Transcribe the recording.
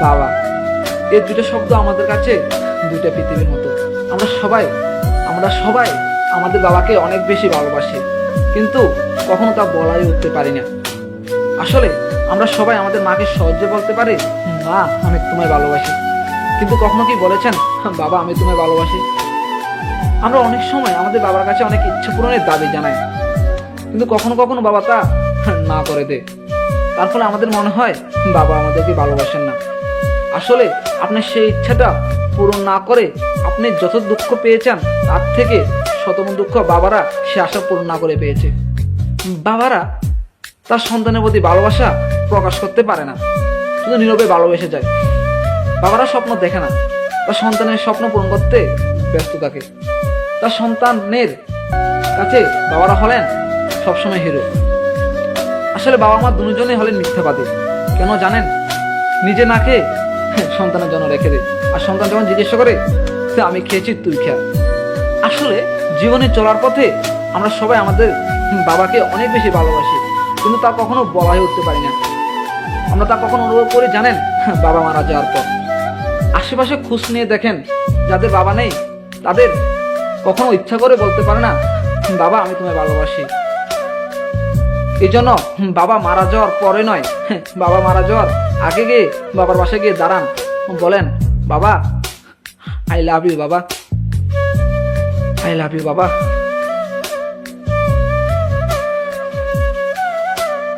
বাবা, এই দুটো শব্দ আমাদের কাছে দুইটা পৃথিবীর মতো। আমরা সবাই আমাদের বাবাকে অনেক বেশি ভালোবাসি, কিন্তু কখনো তা বলাই উঠতে পারি না। আসলে আমরা সবাই আমাদের মাকে সহজে বলতে পারি, মা আমি তোমায় ভালোবাসি, কিন্তু কখনো কি বলেছেন, বাবা আমি তোমায় ভালোবাসি? আমরা অনেক সময় আমাদের বাবার কাছে অনেক ইচ্ছে পূরণের দাবি জানাই, কিন্তু কখনো কখনো বাবা তা না করে দেয়। তার ফলে আমাদের মনে হয় বাবা আমাদেরকে ভালোবাসেন না। আসলে আপনার সেই ইচ্ছাটা পূরণ না করে আপনি যত দুঃখ পেয়েছেন, তার থেকে শতগুণ দুঃখ বাবারা সে আশা পূরণ না করে পেয়েছে। বাবারা তার সন্তানের প্রতি ভালোবাসা প্রকাশ করতে পারে না, শুধু নীরবে ভালোবেসে যায়। বাবারা স্বপ্ন দেখে না, তার সন্তানের স্বপ্ন পূরণ করতে ব্যস্ত থাকে। তার সন্তানের কাছে বাবারা হলেন সবসময় হিরো। আসলে বাবা মা দুজনেই হলেন মিথ্যাবাদী। কেন জানেন? নিজে না খেয়ে সন্তানের জন্য রেখে দেয়, আর সন্তান যখন জিজ্ঞেস করে আমি খেয়েছি তুই খা। আসলে জীবনে চলার পথে আমরা সবাই আমাদের বাবাকে অনেক বেশি ভালোবাসি, কিন্তু তা কখনো বলা হয়ে উঠতে পারি না। আমরা তা কখনো অনুভব করি জানেন? বাবা মারা যাওয়ার পর। আশেপাশে খোঁজ নিয়ে দেখেন, যাদের বাবা নেই তাদের কখনো ইচ্ছা করে বলতে পারে না বাবা আমি তোমায় ভালোবাসি। এই জন্য বাবা মারা যাওয়ার পরে নয়, বাবা মারা যাওয়ার আগে গিয়ে বাবার বাসায় গিয়ে দাঁড়ান, বলেন বাবা আই লাভ ইউ বাবা, আই লাভ ইউ বাবা।